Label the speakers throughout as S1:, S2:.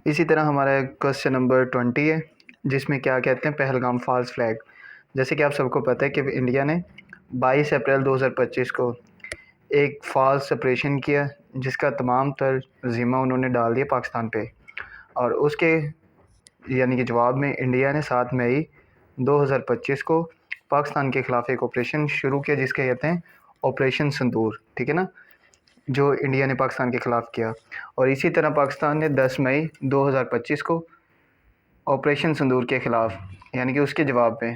S1: इसी तरह हमारा क्वेश्चन नंबर 20 है, जिसमें क्या कहते हैं पहलगाम फॉल्स फ्लैग। जैसे कि आप सबको पता है कि इंडिया ने 22 अप्रैल 2025 को एक फॉल्स ऑपरेशन किया, जिसका तमाम तर ज़िम्मा उन्होंने डाल दिया पाकिस्तान पे। और उसके यानी कि जवाब में इंडिया ने 7 मई 2025 को पाकिस्तान के ख़िलाफ़ एक ऑपरेशन शुरू किया, जिसके कहते हैं ऑपरेशन सिंदूर। ठीक है ना, जो इंडिया ने पाकिस्तान के ख़िलाफ़ किया। और इसी तरह पाकिस्तान ने 10 मई 2025 को ऑपरेशन सिंदूर के ख़िलाफ़ यानी कि उसके जवाब में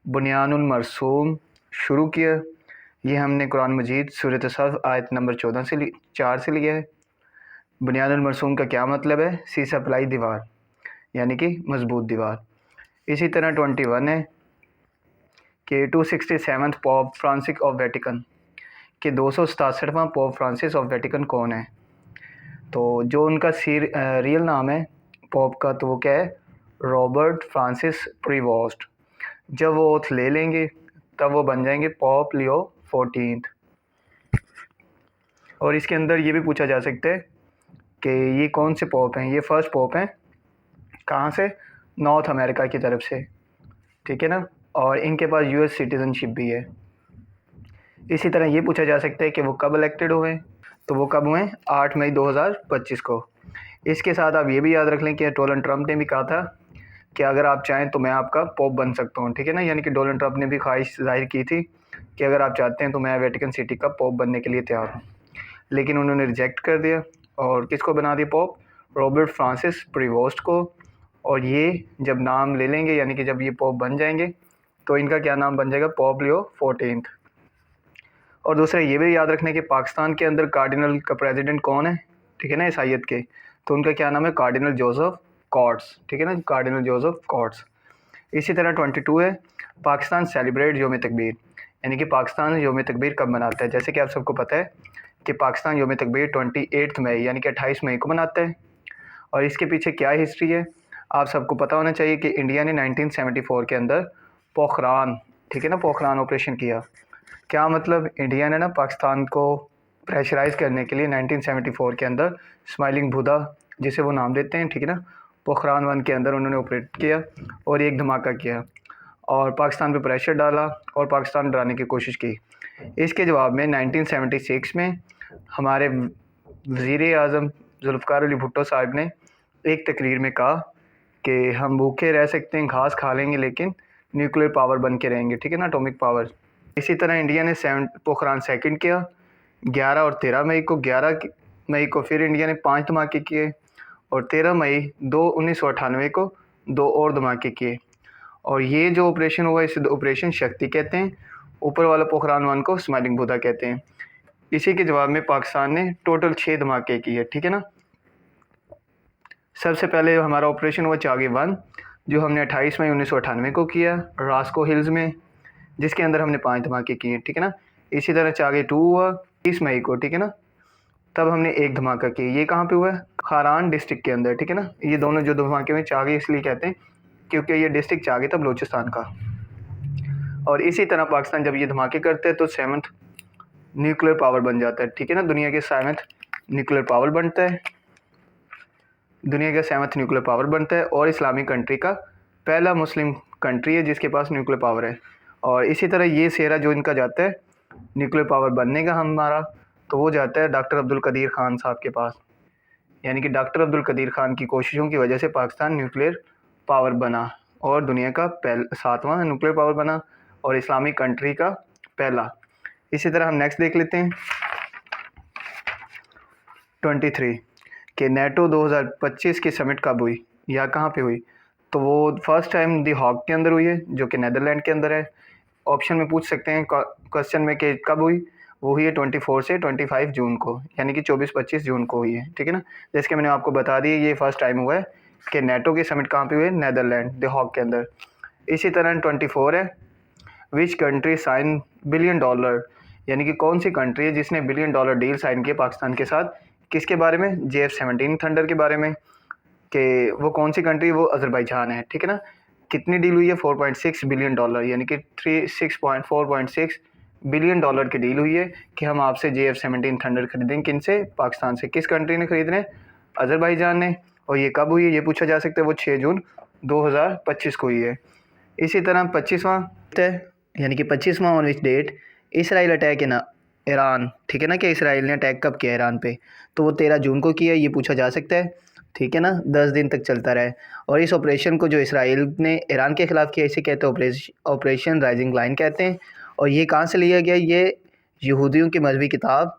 S1: बुनियानुल मरसूम शुरू किया। ये हमने कुरान मजीद सूरत सफ आयत नंबर 4 से लिया है। बुनियानुल मरसूम का क्या मतलब है? सीसा पलाई दीवार, यानी कि मजबूत दीवार। इसी तरह 21 है कि 267 पॉप फ्रांसिस ऑफ वेटिकन के 267वां पॉप फ्रांसिस ऑफ वेटिकन कौन है? तो जो उनका रियल नाम है पॉप का, तो वो क्या है? Robert Francis Prevost. जब वो ओथ ले लेंगे तब वो बन जाएंगे पॉप लियो 14। और इसके अंदर ये भी पूछा जा सकता है कि ये कौन से पॉप हैं? ये फर्स्ट पॉप हैं कहाँ से? नॉर्थ अमेरिका की तरफ से। ठीक है ना, और इनके पास यूएस सिटीज़नशिप भी है। इसी तरह ये पूछा जा सकता है कि वो कब इलेक्टेड हुए? तो वो कब हुए? 8 मई 2025 को। इसके साथ आप ये भी याद रख लें कि डोनाल्ड ट्रंप ने भी कहा था कि अगर आप चाहें तो मैं आपका पोप बन सकता हूँ। ठीक है ना, यानी कि डोनाल्ड ट्रंप ने भी ख्वाहिश जाहिर की थी कि अगर आप चाहते हैं तो मैं वेटिकन सिटी का पोप बनने के लिए तैयार हूँ। लेकिन उन्होंने रिजेक्ट कर दिया और किसको बना दिया पोप? रॉबर्ट फ्रांसिस प्रीवोस्ट को। और ये जब नाम ले लेंगे यानी कि जब ये पोप बन जाएंगे तो इनका क्या नाम बन जाएगा? Pope Leo 14। और दूसरा ये भी याद रखना है कि पाकिस्तान के अंदर कार्डिनल का प्रेसिडेंट कौन है? ठीक है ना, ईसाइयत के, तो उनका क्या नाम है? Cardinal Joseph Coutts. ठीक है ना, कार्डिनल जोसेफ कॉट्स। इसी तरह 22 है पाकिस्तान सेलिब्रेट योम तकबीर, यानी कि पाकिस्तान योम तकबीर कब मनाता है? जैसे कि आप सबको पता है कि पाकिस्तान योम तकबीर 28 मई यानी कि 28 मई को मनाता है। और इसके पीछे क्या हिस्ट्री है आप सबको पता होना चाहिए कि इंडिया ने 1974 के अंदर पोखरान, ठीक है ना, पोखरान ऑपरेशन किया। क्या मतलब? इंडिया ने ना पाकिस्तान को प्रेशराइज करने के लिए 1974 के अंदर स्माइलिंग बुद्धा, जिसे वो नाम देते हैं, ठीक है ना, पोखरान 1 के अंदर उन्होंने ऑपरेट किया और एक धमाका किया और पाकिस्तान पे प्रेशर डाला और पाकिस्तान डराने की कोशिश की। इसके जवाब में 1976 में हमारे वज़ीर आज़म जुल्फ़िकार अली भुट्टो साहब ने एक तकरीर में कहा कि हम भूखे रह सकते हैं, घास खा लेंगे, लेकिन न्यूक्लियर पावर बन के रहेंगे। ठीक है ना, एटॉमिक पावर। इसी तरह इंडिया ने पोखरान सेकंड किया 11 और 13 मई को। 11 मई को फिर इंडिया ने 5 धमाके किए और 13 मई 1998 को 2 और धमाके किए। और ये जो ऑपरेशन हुआ इसे ऑपरेशन शक्ति कहते हैं। ऊपर वाला पोखरान 1 को स्माइलिंग बुद्धा कहते हैं। इसी के जवाब में पाकिस्तान ने टोटल 6 धमाके किए। ठीक है ना, सबसे पहले हमारा ऑपरेशन हुआ चागे 1, जो हमने 28 मई 1998 को किया रास्को हिल्स में, जिसके अंदर हमने 5 धमाके किए। ठीक है ना, इसी तरह चागे 2 हुआ 30 मई को। ठीक है ना, तब हमने एक धमाका किया। ये कहाँ पे हुआ है? खारान डिस्ट्रिक्ट के अंदर। ठीक है ना, ये दोनों जो धमाके में चागे इसलिए कहते हैं क्योंकि ये डिस्ट्रिक्ट चागे था बलूचिस्तान का। और इसी तरह पाकिस्तान जब ये धमाके करते हैं तो 7th न्यूक्लियर पावर बन जाता है। ठीक है ना, दुनिया के 7th न्यूक्लियर पावर बनता है, दुनिया का 7th न्यूक्लियर पावर बनता है और इस्लामिक कंट्री का पहला मुस्लिम कंट्री है जिसके पास न्यूक्लियर पावर है। और इसी तरह ये सेहरा जो इनका जाता है न्यूक्लियर पावर बनने का हमारा, तो वो जाता है डॉक्टर अब्दुल कदीर ख़ान साहब के पास। यानी कि डॉक्टर अब्दुल कदीर ख़ान की कोशिशों की वजह से पाकिस्तान न्यूक्लियर पावर बना और दुनिया का 7वां न्यूक्लियर पावर बना और इस्लामिक कंट्री का पहला। इसी तरह हम नेक्स्ट देख लेते हैं 23 कि नेटो 2025 की समिट कब हुई या कहाँ पे हुई? तो वो फर्स्ट टाइम दी हॉग के अंदर हुई है, जो कि नेदरलैंड के अंदर है। ऑप्शन में पूछ सकते हैं क्वेश्चन में कि कब हुई? वो हुई है 24 से 25 जून को, यानी कि 24-25 जून को हुई है। ठीक है ना, जैसे कि मैंने आपको बता दिया ये फर्स्ट टाइम हुआ है कि नेटो की समिट कहाँ पे हुई है? नेदरलैंड द हॉग के अंदर। इसी तरह 24 है विच कंट्री साइन $1 बिलियन, यानी कि कौन सी कंट्री है जिसने $1 बिलियन डील साइन किया पाकिस्तान के साथ? किसके बारे में? JF-17 थंडर के बारे में। कि वो कौन सी कंट्री? वो अज़रबैजान है। ठीक है ना, कितनी डील हुई है? $4.6 बिलियन, यानी कि 4.6 बिलियन डॉलर की डील हुई है कि हम आपसे JF-17 थंडर खरीदें। किन से? पाकिस्तान से। किस कंट्री ने खरीदने? अज़रबैजान ने। और ये कब हुई है ये पूछा जा सकता है, वो 6 जून 2025 को हुई है। इसी तरह 25वां है, यानी कि 25वां on which date Israel attack in Iran, ठीक है ना, कि इसराइल ने अटैक कब किया ईरान पे, तो वो 13 जून को किया, ये पूछा जा सकता है, ठीक है ना, 10 दिन तक चलता रहा है। और इस ऑपरेशन को जो इसराइल ने ईरान के ख़िलाफ़ किया इसे कहते हैं ऑपरेशन राइजिंग लाइन कहते हैं। और ये कहाँ से लिया गया, ये यहूदियों की मजहबी किताब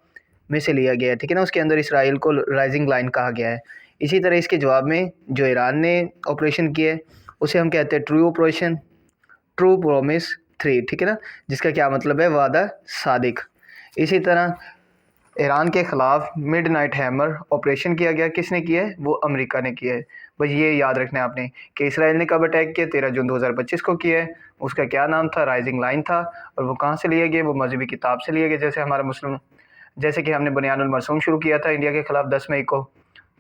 S1: में से लिया गया है, ठीक है ना, उसके अंदर इसराइल को राइजिंग लाइन कहा गया है। इसी तरह इसके जवाब में जो ईरान ने ऑपरेशन किया है उसे हम कहते हैं ट्रू प्रॉमिस 3, ठीक है ना, जिसका क्या मतलब है, वादा सादिक। इसी तरह ईरान के ख़िलाफ़ मिडनाइट हैमर ऑपरेशन किया गया, किसने किया है, वो अमेरिका ने किया है। बस ये याद रखना है आपने कि इसराइल ने कब अटैक किया, 13 जून 2025 को किया है। उसका क्या नाम था, राइजिंग लाइन था। और वो कहाँ से लिए गए, वो मजहबी किताब से लिए गए। जैसे कि हमने बुनियानुल मरसूम शुरू किया था इंडिया के ख़िलाफ़ 10 मई को,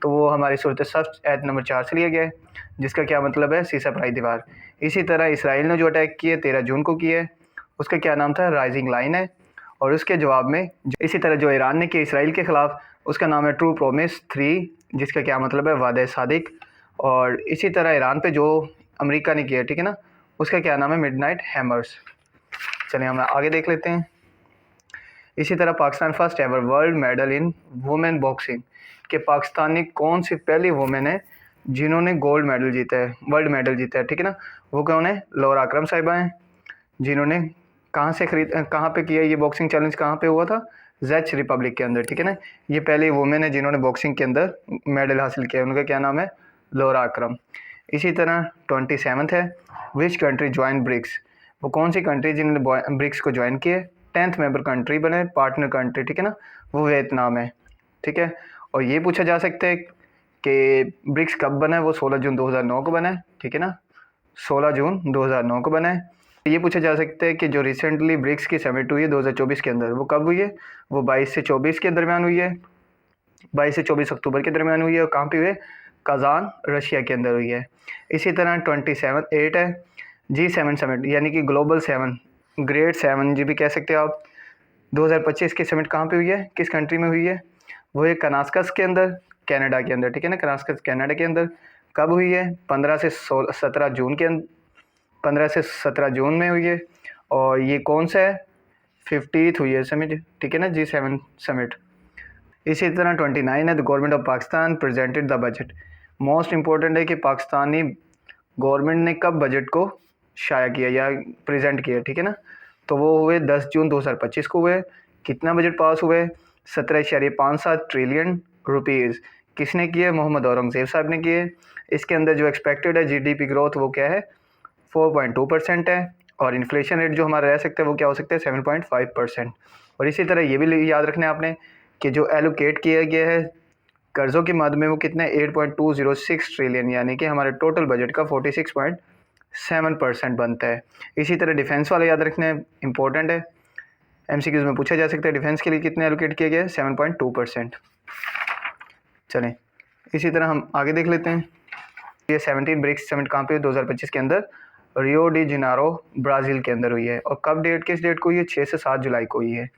S1: तो वो हमारी सूरत सफ़ आयत नंबर 4 से लिया गया है, जिसका क्या मतलब है, सीसा पराई दीवार। इसी तरह इसराइल ने जो अटैक किए 13 जून को किए, उसका क्या नाम था, राइजिंग लाइन है। और उसके जवाब में इसी तरह जो ईरान ने किया इसराइल के ख़िलाफ़, उसका नाम है ट्रू प्रॉमिस 3, जिसका क्या मतलब है, वादा सादिक। और इसी तरह ईरान पे जो अमेरिका ने किया, ठीक है ना, उसका क्या नाम है, मिडनाइट हैमर्स। चलिए हम आगे देख लेते हैं। इसी तरह Pakistan first ever world medal in women boxing, कि पाकिस्तानी कौन सी पहली वुमेन है जिन्होंने गोल्ड मेडल जीता है, वर्ल्ड मेडल जीता है, ठीक है ना, वो कौन है, लौरा अकरम साहिबा हैं, जिन्होंने कहाँ पे किया ये बॉक्सिंग चैलेंज, कहाँ पे हुआ था, ज़ेच रिपब्लिक के अंदर, ठीक है ना। ये पहली वुमेन है जिन्होंने बॉक्सिंग के अंदर मेडल हासिल किया, उनका क्या नाम है, लौरा अकरम। इसी तरह 27th है, विच कंट्री ज्वाइन ब्रिक्स, वो कौन सी कंट्री जिन्होंने ब्रिक्स को ज्वाइन किए, 10th मेंबर कंट्री बने, पार्टनर कंट्री, ठीक है ना, वो वियतनाम है, ठीक है। और ये पूछा जा सकता है कि ब्रिक्स कब बना है, वो 16 जून 2009 को बना है, ठीक है ना, 16 जून 2009 को बना है। ये पूछा जा सकता है कि जो रिसेंटली ब्रिक्स की समिट हुई है 2024 के अंदर, वो कब हुई है, वो 22 से 24 के दरमियान हुई है, 22 से 24 अक्टूबर के दरमियान हुई है। और कहाँ पे हुई है, कजान रशिया के अंदर हुई है। इसी तरह 8 है, G7 समिट, यानी कि ग्लोबल 7, ग्रेट 7 जी भी कह सकते हो आप। 2025 की समिट कहाँ पे हुई है, किस कंट्री में हुई है, वो है कनास्कस के अंदर, कनाडा के अंदर, ठीक है ना, कनास्कस कनाडा के अंदर। कब हुई है, 15 से 17 जून के 15 से 17 जून में हुई है। और ये कौन सा है, 50th हुई है समिट, ठीक है ना, G7 समिट। इसी तरह 29 है, the government of Pakistan presented the budget. Most important है कि पाकिस्तानी गवर्नमेंट ने कब बजट को शाया किया या प्रेजेंट किया, ठीक है ना, तो वो हुए 10 जून 2025 को हुए। कितना बजट पास हुए, 17.57 ट्रिलियन रुपीज़। किसने किए, मोहम्मद औरंगज़ेब साहब ने किए। इसके अंदर जो एक्सपेक्टेड है जीडीपी ग्रोथ वो क्या है, 4.2% है। और इन्फ्लेशन रेट जो हमारा रह सकता है वो क्या हो सकता है, 7.5%। और इसी तरह ये भी याद रखना है आपने कि जो एलोकेट किया गया है कर्ज़ों की मद में वो कितने, 8.206 ट्रिलियन, यानी कि हमारे टोटल बजट का 46.7% बनता है। इसी तरह डिफेंस वाले याद रखना है, इंपॉर्टेंट है, एमसीक्यूज़ में पूछा जा सकता है, डिफेंस के लिए कितने एलोकेट किया गया है, 7.2%। चलें इसी तरह हम आगे देख लेते हैं। ये 17 ब्रिक्स समिट कहाँ पे हुई, 2025 के अंदर रियो डी जेनेरो ब्राज़ील के अंदर हुई है। और कब किस डेट को हुई है, 6 से 7 जुलाई को हुई है।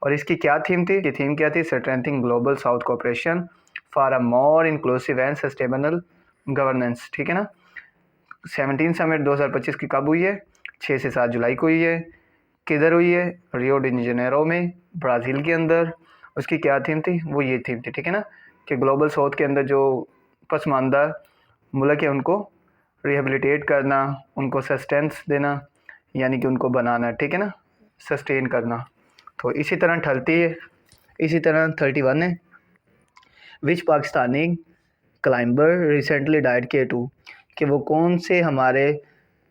S1: और इसकी क्या थीम थी, ये थीम क्या थी, strengthening global south cooperation for a more inclusive and sustainable governance, ठीक है ना। 17 समिट 2025 की कब हुई है, 6 से 7 जुलाई को हुई है। किधर हुई है, रियो डी जेनेरो में, ब्राज़ील के अंदर। उसकी क्या थीम थी, वो ये थीम थी, ठीक है ना, कि ग्लोबल साउथ के अंदर जो पसमानदा मुल्क है उनको रिहेबिलिटेट करना, उनको सस्टेंस देना, यानी कि उनको बनाना, ठीक है ना, सस्टेन करना। तो इसी तरह 31 है, which Pakistani climber recently died K2, कि वो कौन से हमारे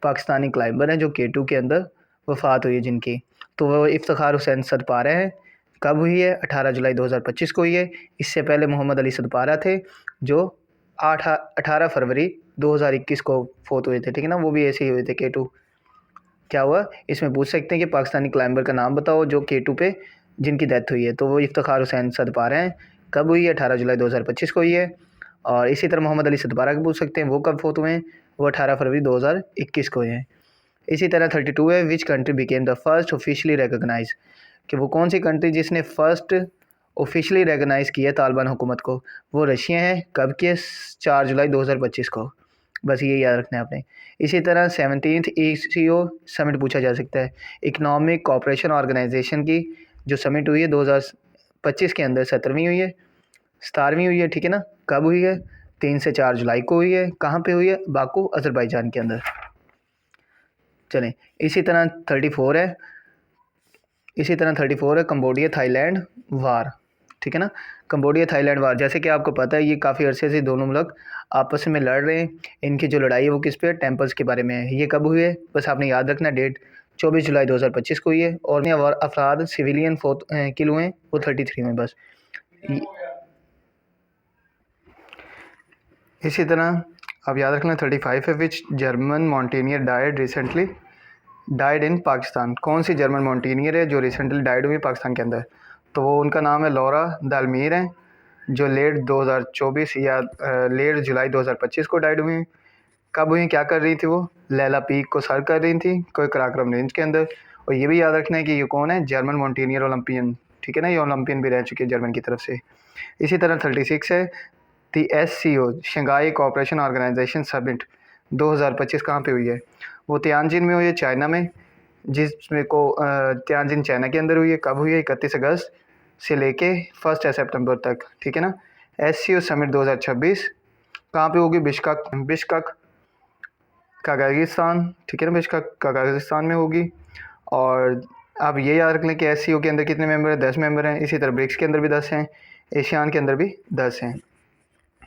S1: पाकिस्तानी क्लाइंबर हैं जो K2 के अंदर वफ़ात हुई है जिनकी, तो वो इफ्तिखार हुसैन सदपारा है। कब हुई है, 18 जुलाई 2025 को हुई है। इससे पहले मोहम्मद अली सदपारा थे जो 18 फरवरी 2021 को फोत हुए थे, ठीक है ना, वो भी ऐसे ही हुए थे K2। क्या हुआ, इसमें पूछ सकते हैं कि पाकिस्तानी क्लाइंबर का नाम बताओ जो K2 पे जिनकी डेथ हुई है, तो वो इफ्तिखार हुसैन सदपारा हैं। कब हुई है, 18 जुलाई 2025 को हुई है। और इसी तरह मोहम्मद अली सदपारा को पूछ सकते हैं, वो कब फोत हुए हैं, वो 18 फरवरी 2021 को हुए हैं। इसी तरह 32 है, which country became the first officially recognise, कि वो कौन सी कंट्री जिसने फर्स्ट ऑफिशियली रेगनाइज़ किया तालिबान हुकूमत को, वो रशिया है। कब किया? 4 जुलाई 2025 को। बस ये याद रखना है आपने। इसी तरह 17th ECO समिट पूछा जा सकता है। इकनॉमिक कोऑपरेशन ऑर्गेनाइजेशन की जो समिट हुई है 2025 के अंदर 17वीं हुई है, 17वीं हुई है, ठीक है ना। कब हुई है? 3 से 4 जुलाई को हुई है। कहाँ पे हुई है? बाकू, अज़रबैजान के अंदर। चलें, इसी तरह 34 है कंबोडिया थाईलैंड वार, ठीक है ना। कंबोडिया थाईलैंड वार, जैसे कि आपको पता है ये काफ़ी अरसे से दोनों मुल्क आपस में लड़ रहे हैं। इनकी जो लड़ाई है वो किस पे है? टेम्पल्स के बारे में है। ये कब हुई है? बस आपने याद रखना डेट, 24 जुलाई 2025 को हुई है। और अफराद सिविलियन किल हुए हैं वो 33 में। बस इसी तरह आप याद रखना 35 है, which German mountaineer died in Pakistan. कौन सी जर्मन माउंटेनियर है जो रिसेंटली डाइड हुई पाकिस्तान के अंदर? तो वो उनका नाम है लॉरा दालमीर है, जो लेट 2024 या लेट जुलाई 2025 को डाइड हुई हैं। कब हुई? क्या कर रही थी वो? लैला पीक को सर कर रही थी कोई कराक्रम रेंज के अंदर। और ये भी याद रखना है कि ये कौन है? जर्मन माउंटेनियर ओलंपियन, ठीक है ना। ये ओलंपियन भी रह चुकी है जर्मन की तरफ से। इसी तरह 36 है, the SCO Shanghai cooperation organisation summit 2025 कहाँ पे हुई है? वो तियानजिन में हुई है, चाइना में, जिसमें को तियानजिन चाइना के अंदर हुई है। कब हुई है? 31 अगस्त से लेके 1 सितंबर तक, ठीक है ना। SCO समिट 2026 कहाँ पे होगी? बिश्कक कजाकिस्तान, ठीक है ना। बिश्कक कजाकिस्तान में होगी। और आप ये याद रख लें कि SCO के अंदर कितने मेंबर हैं? 10 मेंबर हैं। इसी तरह ब्रिक्स के अंदर भी 10 हैं, एशियान के अंदर भी 10 हैं।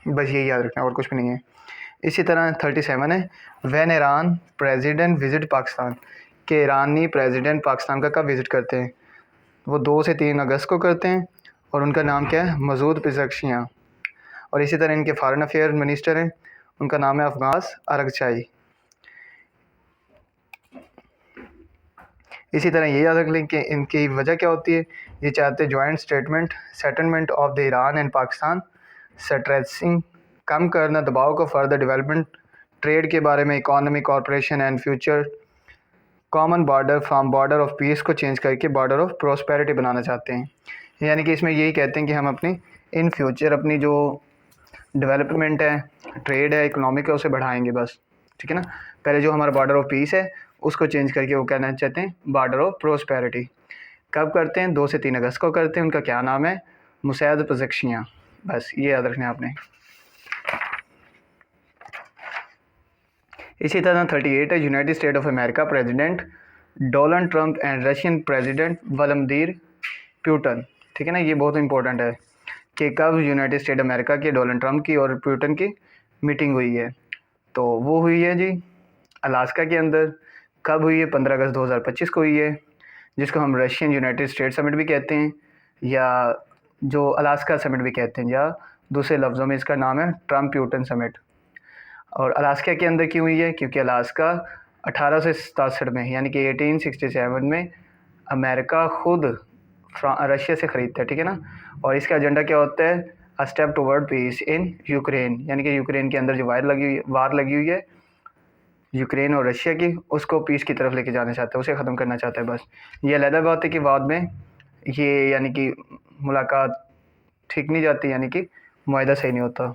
S1: बस यही याद रखना, और कुछ भी नहीं है। इसी तरह 37 है, when Iran president visit Pakistan, के ईरानी प्रेसिडेंट पाकिस्तान का कब विज़िट करते हैं? वो 2 से 3 अगस्त को करते हैं। और उनका नाम क्या है? मसूद पेज़ेश्कियान। और इसी तरह इनके फॉरेन अफेयर मिनिस्टर हैं, उनका नाम है अफगास अरगचाई। इसी तरह ये याद रख लें कि इनकी वजह क्या होती है। ये चाहते joint settlement of the Iran and Pakistan, stressing कम करना दबाव को, फर्दर डेवलपमेंट, ट्रेड के बारे में, economic corporation and future common border from border of peace को चेंज करके बॉर्डर ऑफ प्रोस्पेरिटी बनाना चाहते हैं। यानी कि इसमें यही कहते हैं कि हम अपनी इन फ्यूचर अपनी जो डेवलपमेंट है, ट्रेड है, इकोनॉमिक है, उसे बढ़ाएंगे बस, ठीक है ना। पहले जो हमारा बॉर्डर ऑफ पीस है उसको चेंज करके वो कहना चाहते हैं बॉर्डर ऑफ प्रोस्पेरिटी। कब करते हैं? 2 से 3 अगस्त को करते हैं। उनका क्या नाम है? मुसैद पेज़ेश्कियान। बस ये याद रखना है आपने। इसी तरह 38 है, United state of America president Donald Trump and Russian president Vladimir Putin, ठीक है ना। ये बहुत इंपॉर्टेंट है कि कब यूनाइटेड स्टेट अमेरिका के डोनाल्ड ट्रंप की और पुतिन की मीटिंग हुई है। तो वो हुई है जी अलास्का के अंदर। कब हुई है? 15 अगस्त 2025 को हुई है, जिसको हम रशियन यूनाइटेड स्टेट समिट भी कहते हैं, या जो अलास्का समिट भी कहते हैं, या दूसरे लफ्ज़ों में इसका नाम है ट्रंप पुतिन समिट। और अलास्का के अंदर क्यों हुई है? क्योंकि अलास्का 1867 में, यानी कि 1867 में अमेरिका खुद रशिया से ख़रीदता है, ठीक है ना। और इसका एजेंडा क्या होता है? A step toward peace in Ukraine, यानी कि यूक्रेन के अंदर जो वार लगी हुई है यूक्रेन और रशिया की, उसको पीस की तरफ लेके जाना चाहता है, उसे ख़त्म करना चाहता है। बस ये अलग बात है कि बाद में ये यानी कि मुलाकात ठीक नहीं जाती, यानी कि मुआहदा सही नहीं होता।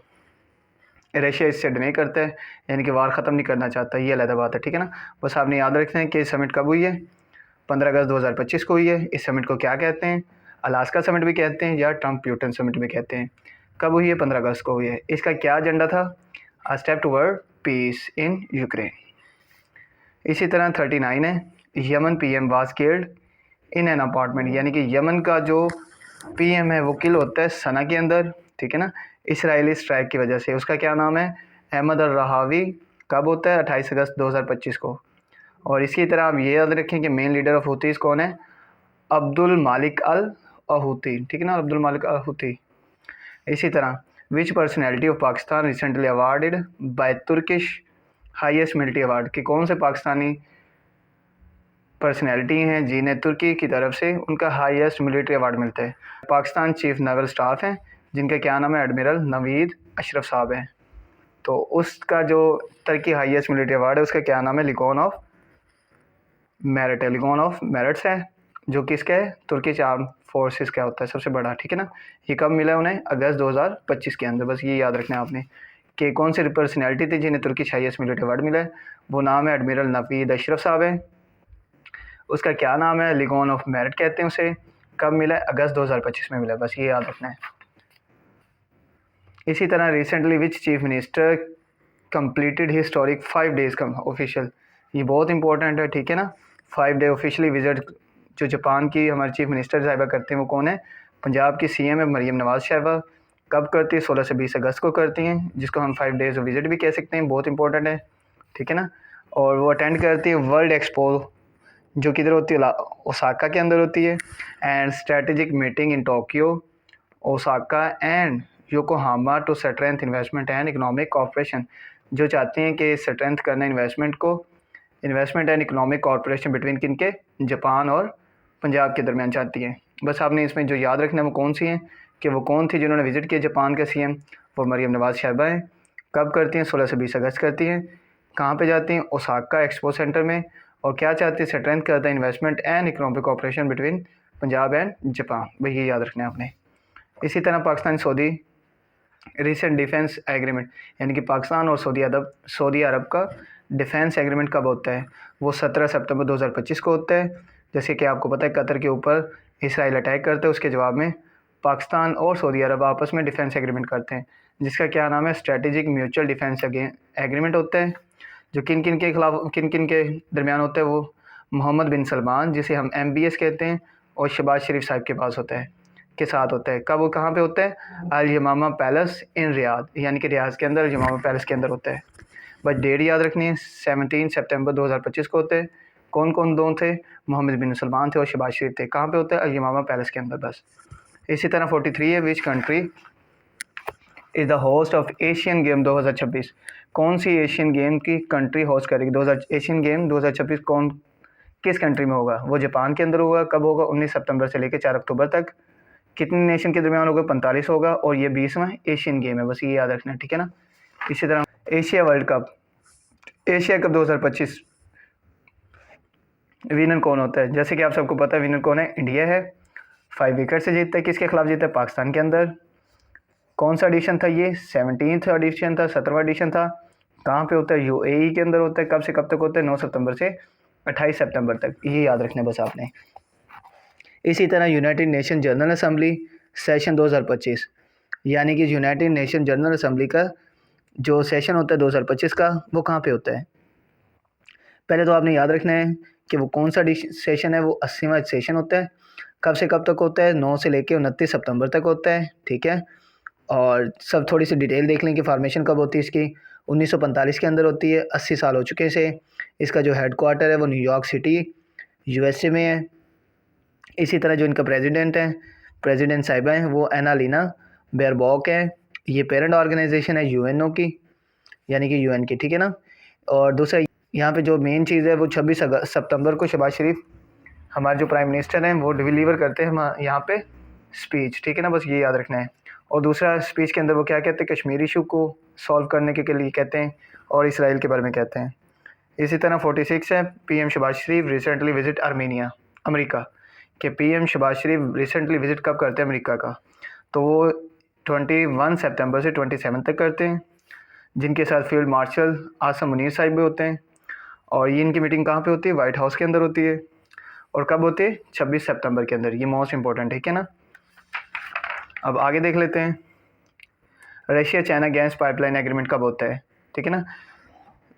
S1: रशिया इससे डिने करता है, यानी कि वार ख़त्म नहीं करना चाहता, ये अलग बात है, ठीक है ना। बस आपने याद रखना है कि समिट कब हुई है? 15 अगस्त 2025 को हुई है। इस समिट को क्या कहते हैं? अलास्का समिट भी कहते हैं या ट्रंप पुतिन समिट भी कहते हैं। कब हुई है? 15 अगस्त को हुई है। इसका क्या एजेंडा था? A step toward peace in Ukraine. इसी तरह 39 है, Yemen PM was killed in an apartment, यानी कि यमन का जो PM है वो किल होता है सना के अंदर, ठीक है ना, इसराइली स्ट्राइक की वजह से। उसका क्या नाम है? अहमद अल रहावी। कब होता है? 28 अगस्त 2025 को। और इसी तरह आप ये याद रखें कि मेन लीडर ऑफ हुतीस कौन है? अब्दुल मालिक अल अहूती, ठीक है ना, अब्दुल मालिक अल अहूती। इसी तरह which personality of Pakistan recently awarded by Turkish highest military award, कि कौन से पाकिस्तानी पर्सनैलिटी हैं जिन्हें तुर्की की तरफ से उनका हाईएस्ट मिलिट्री अवार्ड मिलता है? पाकिस्तान चीफ नेवल स्टाफ हैं, जिनका क्या नाम है? एडमिरल नवीद अशरफ साहब हैं। तो उसका जो तुर्की हाईएस्ट मिलिट्री अवार्ड है उसका क्या नाम है? लिगॉन ऑफ मेरिट है, लिगॉन ऑफ मेरिट्स है। जो कि इसका है तुर्किश आर्म फोर्सेस का होता है सबसे बड़ा, ठीक है ना। ये कब मिला उन्हें? अगस्त 2025 के अंदर। बस ये याद रखना है आपने कि कौन सी पर्सनैलिटी थी जिन्हें तुर्किश हाईएस्ट मिलिट्री अवार्ड मिला है। वो नाम है एडमिरल नवीद अशरफ साहब है। उसका क्या नाम है? लिगोन ऑफ मेरिट कहते हैं उसे। कब मिला है? अगस्त 2025 में मिला है। बस ये याद रखना है। इसी तरह recently which chief minister completed historic 5 days का ऑफिशियल, ये बहुत इंपॉर्टेंट है, ठीक है ना। 5 डे ऑफिशियली विजिट जो जापान की हमारे चीफ मिनिस्टर साहिबा करते हैं वो कौन है? पंजाब की सीएम है मरीम नवाज़ साहिबा। कब करती है? 16 से 20 अगस्त को करती हैं, जिसको हम 5 डेज विजिट भी कह सकते हैं, बहुत इंपॉर्टेंट है, ठीक है ना। और वो अटेंड करती है वर्ल्ड एक्सपो जो किधर होती है? ओसाका के अंदर होती है। And strategic meeting in Tokyo, Osaka and Yokohama to strength investment and economic cooperation, जो चाहती हैं कि स्ट्रेंथ करना investment and economic cooperation between किन के? जापान और पंजाब के दरमियान चाहती हैं। बस आपने इसमें जो याद रखना है वो कौन सी हैं कि वो कौन थी जिन्होंने विजिट किया जापान के सीएम? वो मरीम नवाज़ साहिबा हैं। कब करती हैं? 16 से 20 अगस्त करती हैं। कहाँ पे जाती हैं? ओसाका एक्सपो सेंटर में। और क्या चाहती है? स्ट्रेंथ करता है investment and economic cooperation between Punjab and Japan. भाई ये याद रखना है आपने। इसी तरह Pakistan Saudi recent defence agreement, यानी कि पाकिस्तान और सऊदी अरब का डिफेंस एग्रीमेंट कब होता है? वो 17 सितंबर 2025 को होता है। जैसे कि आपको पता है कतर के ऊपर इसराइल अटैक करता है, उसके जवाब में पाकिस्तान और सऊदी अरब आपस में डिफेंस एग्रीमेंट करते हैं, जिसका क्या नाम है? स्ट्रेटेजिक म्यूचुअल डिफेंस एग्रीमेंट होता है। जो किन किन के खिलाफ, किन किन के दरमियान होता है? वो मोहम्मद बिन सलमान, जिसे हम MBS कहते हैं, और शहबाज शरीफ साहब के पास होता है, के साथ होता है। कब वो कहाँ पे होता है? अल यमामा पैलेस इन रियाद, यानी कि रियाद के अंदर यमामा पैलेस के अंदर होता है। बस डेट याद रखनी है, 17 सितंबर 2025 को होते हैं। कौन कौन दो थे? मोहम्मद बिन सलमान थे और शहबाज शरीफ थे। कहाँ पे होता है? अल यमामा पैलेस के अंदर। बस इसी तरह 43 है, which country is the host of Asian game 2026? कौन सी एशियन गेम की कंट्री होस्ट करेगी? एशियन गेम 2026 कौन किस कंट्री में होगा? वो जापान के अंदर होगा। कब होगा? 19 सितंबर से लेकर 4 अक्टूबर तक। कितने नेशन के दरमियान होगा? 45 होगा। और ये 20वां एशियन गेम है। बस ये याद रखना है, ठीक है ना। इसी तरह Asia world cup, Asia cup 2025 winner कौन होता है? जैसे कि आप सबको पता है विनर कौन है? इंडिया है। 5 विकेट से जीतता है। किसके खिलाफ जीता है? पाकिस्तान के अंदर। कौन सा एडिशन था ये? 17वां एडिशन था, 17वां एडिशन था। कहाँ पे होता है? UAE के अंदर होता है। कब से कब तक होता है? 9 सितंबर से 28 सितंबर तक। ये याद रखना है बस आपने। इसी तरह United nation general assembly session 2025, यानी कि यूनाइटेड नेशन जनरल असेंबली का जो सेशन होता है 2025 का, वो कहाँ पे होता है? पहले तो आपने याद रखना है कि वो कौन सा सेशन है। वो 80वां सेशन होता है। कब से कब तक होता है? 9 से लेकर 29 सितंबर तक होता है, ठीक है। और सब थोड़ी सी डिटेल देख लें कि फॉर्मेशन कब होती है इसकी। 1945 के अंदर होती है। 80 साल हो चुके से। इसका जो हेड क्वार्टर है वो न्यूयॉर्क सिटी USA में है। इसी तरह जो इनका प्रेसिडेंट है, प्रेसिडेंट साहिबा हैं, वो एनालिना बेयरबॉक है। ये पेरेंट ऑर्गेनाइजेशन है UNO की, यानी कि UN की, ठीक है ना। और दूसरा यहाँ पे जो मेन चीज़ है वो 26 सितंबर को शहबाज शरीफ हमारे जो प्राइम मिनिस्टर हैं वो डिलीवर करते हैं हम यहाँ पे स्पीच, ठीक है ना। बस ये याद रखना है। और दूसरा स्पीच के अंदर वो क्या कहते हैं? कश्मीर इशू को सॉल्व करने के लिए कहते हैं और इसराइल के बारे में कहते हैं। इसी तरह 46 है, PM शहबाज शरीफ रिसेंटली विजिट आर्मीनिया, अमेरिका के PM शहबाज शरीफ रिसेंटली विजिट कब करते हैं अमेरिका का? तो वो 21 सितंबर से 27 तक करते हैं, जिनके साथ फील्ड मार्शल आसम मुनीर साहिब भी होते हैं। और ये इनकी मीटिंग कहाँ पे होती है? वाइट हाउस के अंदर होती है। और कब होती है? 26 सितंबर के अंदर। ये मोस्ट इंपॉर्टेंट, ठीक है ना। अब आगे देख लेते हैं, Russia China gas pipeline agreement कब होता है? ठीक है ना,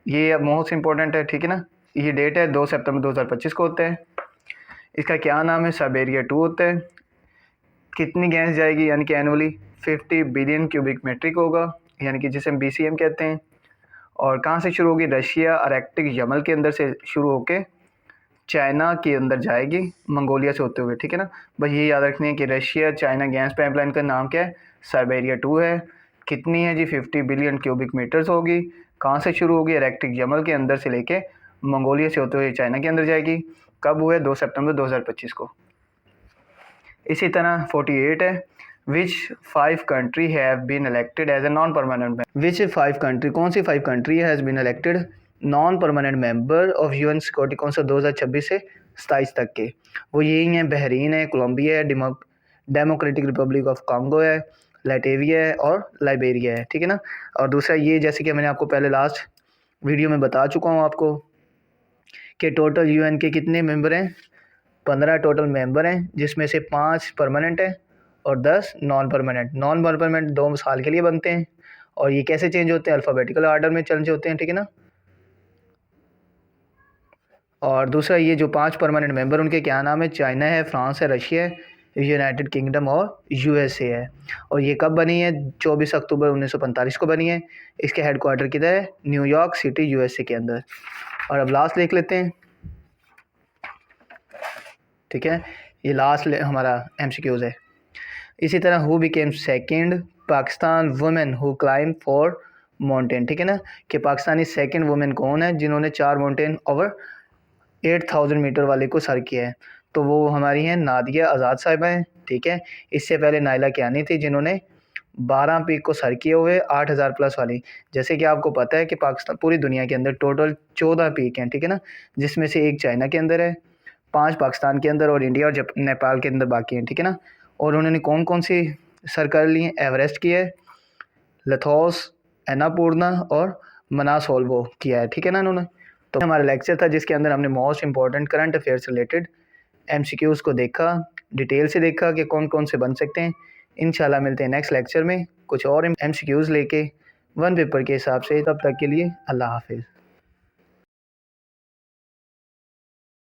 S1: ये मोस्ट इंपॉर्टेंट है, ठीक है ना। ये डेट है 2 सितंबर 2025 को होता है। इसका क्या नाम है? साइबेरिया 2 होता है। कितनी गैस जाएगी? यानी कि एनुअली 50 बिलियन क्यूबिक मीट्रिक होगा, यानी कि जिसे हम BCM कहते हैं। और कहाँ से शुरू होगी? रशिया आर्कटिक यमन के अंदर से शुरू होके चाइना के अंदर जाएगी, मंगोलिया से होते हुए, ठीक है ना। बस ये याद रखनी है कि रशिया चाइना गैस पाइपलाइन का नाम क्या है? साइबेरिया 2 है। कितनी है जी? 50 बिलियन क्यूबिक मीटर्स होगी। कहाँ से शुरू होगी? आर्कटिक यमन के अंदर से लेके मंगोलिया से होते हुए चाइना के अंदर जाएगी। कब हुआ है? 2 सितंबर 2025 को। इसी तरह 48 है, which 5 country have been elected as a non permanent member? Which 5 country, कौन सी 5 country has been elected non permanent member of UN security council 2026 से 27 तक के, वो यही हैं, बहरीन है, कोलंबिया है, डेमोक्रेटिक रिपब्लिक ऑफ कॉन्गो है, लाइटेविया है और लाइबेरिया है, ठीक है ना। और दूसरा ये, जैसे कि मैंने आपको पहले लास्ट वीडियो में बता चुका हूँ आपको कि टोटल यूएन के कितने मेंबर हैं, 15 टोटल मेंबर हैं, जिसमें से 5 परमानेंट हैं और 10 नॉन परमानेंट। नॉन परमानेंट 2 साल के लिए बनते हैं और ये कैसे चेंज होते हैं, अल्फ़ाबेटिकल आर्डर में चेंज होते हैं, ठीक है ना। और दूसरा ये जो 5 परमानेंट मेंबर, उनके क्या नाम है, चाइना है, फ्रांस है, रशिया है, यूनाइटेड किंगडम और यूएसए है। और ये कब बनी है, 24 अक्टूबर 1945 को बनी है। इसके हेडक्वार्टर किधर है, न्यूयॉर्क सिटी यूएसए के अंदर। और अब लास्ट देख लेते हैं, ठीक है, ये लास्ट हमारा एमसीक्यूज है। इसी तरह who became second Pakistan women who climb for mountain, ठीक है ना, कि पाकिस्तानी सेकंड वुमेन कौन है जिन्होंने 4 माउंटेन ओवर 8000 मीटर वाले को सर किया है। तो वो हमारी हैं नादिया आज़ाद साहिबा हैं, ठीक है। इससे पहले नाइला कियानी थी जिन्होंने 12 पीक को सर किए हुए 8000 प्लस वाली। जैसे कि आपको पता है कि पाकिस्तान पूरी दुनिया के अंदर टोटल 14 पीक हैं, ठीक है ना, जिसमें से एक चाइना के अंदर है, 5 पाकिस्तान के अंदर और इंडिया और नेपाल के अंदर बाकी हैं, ठीक है ना। और उन्होंने कौन कौन सी सर कर ली हैं, एवरेस्ट किया है, लथोस, अन्नापूर्णा और मनासोल्वो किया है, ठीक है ना उन्होंने। तो हमारा लेक्चर था जिसके अंदर हमने most important current affairs related MCQs को देखा, डिटेल से देखा कि कौन कौन से बन सकते हैं। इंशाल्लाह मिलते हैं नेक्स्ट लेक्चर में कुछ और एमसीक्यूज़ लेके 1 पेपर के हिसाब से। तब तक के लिए अल्लाह हाफिज़।